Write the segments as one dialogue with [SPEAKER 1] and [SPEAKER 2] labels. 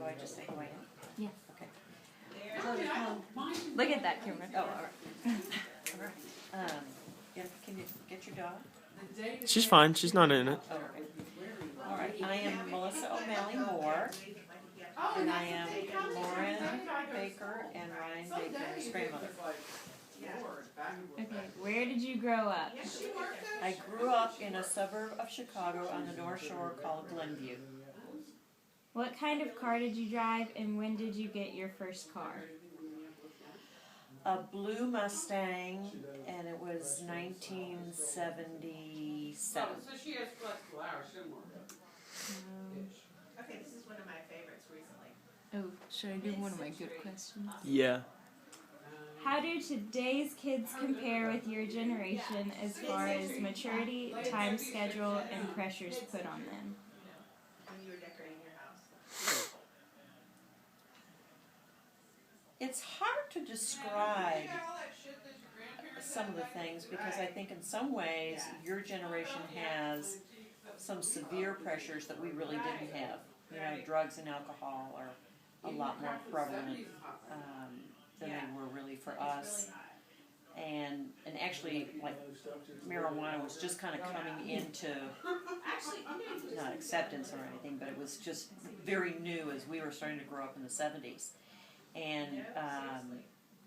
[SPEAKER 1] do I just say who I am?
[SPEAKER 2] Yeah.
[SPEAKER 1] Okay.
[SPEAKER 2] Look at that camera.
[SPEAKER 1] Oh, all right. All right. Can you get your dog?
[SPEAKER 3] She's fine. She's not in it.
[SPEAKER 1] Oh, okay. All right. I am Melissa O'Malley Moore, and I am Lauren Baker and Ryan Baker's grandmother.
[SPEAKER 2] Okay, where did you grow up?
[SPEAKER 1] I grew up in a suburb of Chicago on the North Shore called Glenview.
[SPEAKER 2] What kind of car did you drive, and when did you get your first car?
[SPEAKER 1] A blue Mustang, and it was 1977.
[SPEAKER 4] So she has flexible hours, shouldn't work.
[SPEAKER 5] Okay, this is one of my favorites recently.
[SPEAKER 2] Oh, should I do one of my good questions?
[SPEAKER 3] Yeah.
[SPEAKER 2] How do today's kids compare with your generation as far as maturity, time schedule, and pressures put on them?
[SPEAKER 5] When you were decorating your house.
[SPEAKER 1] It's hard to describe some of the things because I think in some ways your generation has some severe pressures that we really didn't have. You know, drugs and alcohol are a lot more prevalent than they were really for us. And actually, like, marijuana was just kind of coming into, not acceptance or anything, but it was just very new as we were starting to grow up in the 70s. And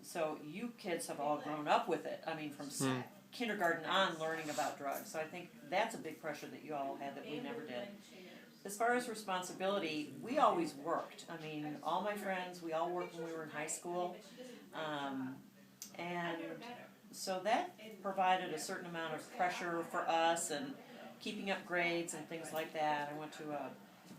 [SPEAKER 1] so you kids have all grown up with it. I mean, from kindergarten on, learning about drugs. So I think that's a big pressure that you all had that we never did. As far as responsibility, we always worked. I mean, all my friends, we all worked when we were in high school. And so that provided a certain amount of pressure for us and keeping up grades and things like that. I went to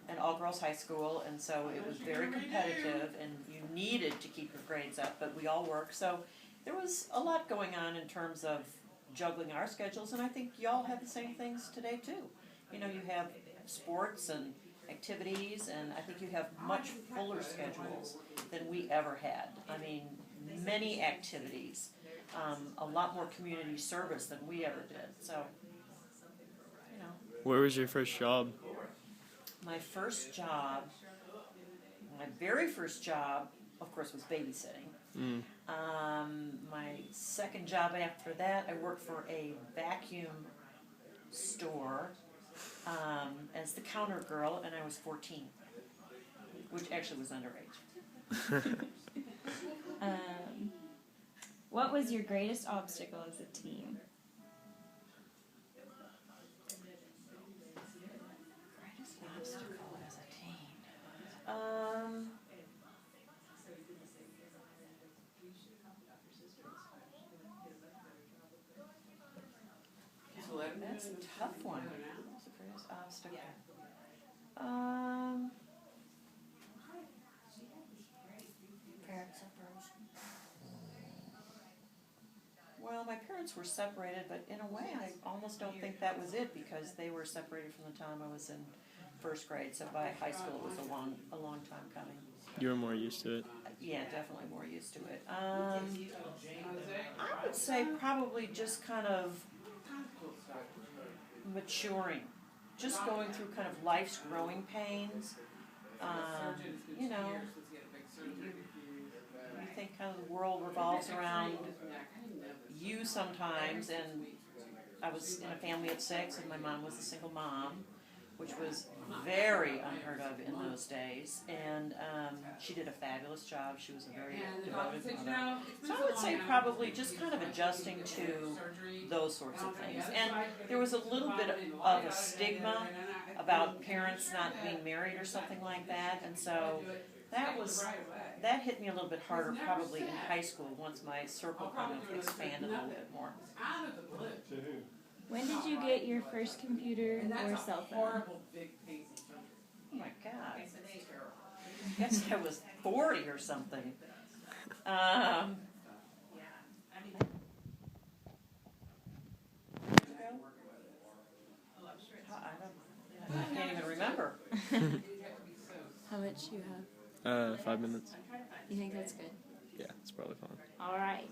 [SPEAKER 1] an all-girls high school, and so it was very competitive, and you needed to keep your grades up, but we all worked. So there was a lot going on in terms of juggling our schedules, and I think y'all have the same things today, too. You know, you have sports and activities, and I think you have much fuller schedules than we ever had. I mean, many activities, a lot more community service than we ever did. So, you know.
[SPEAKER 3] Where was your first job?
[SPEAKER 1] My first job, my very first job, of course, was babysitting. My second job after that, I worked for a vacuum store as the counter girl, and I was 14, which actually was underage.
[SPEAKER 2] What was your greatest obstacle as a teen?
[SPEAKER 1] Greatest obstacle as a teen? That's a tough one. What's the greatest obstacle? Parent separation. Well, my parents were separated, but in a way I almost don't think that was it because they were separated from the time I was in first grade. So by high school it was a long time coming.
[SPEAKER 3] You were more used to it.
[SPEAKER 1] Yeah, definitely more used to it. I would say probably just kind of maturing, just going through kind of life's growing pains. You know, you think kind of the world revolves around you sometimes, and I was in a family of 6, and my mom was a single mom, which was very unheard of in those days, and she did a fabulous job. She was a very devoted mother. So I would say probably just kind of adjusting to those sorts of things. And there was a little bit of a stigma about parents not being married or something like that, and so that hit me a little bit harder probably in high school once my circle kind of expanded a little bit more.
[SPEAKER 2] When did you get your first computer or cell phone?
[SPEAKER 1] Oh my God. I guess I was 40 or something. I can't even remember.
[SPEAKER 2] How much you have?
[SPEAKER 3] 5 minutes.
[SPEAKER 2] You think that's good?
[SPEAKER 3] Yeah, it's probably fine.
[SPEAKER 2] All right.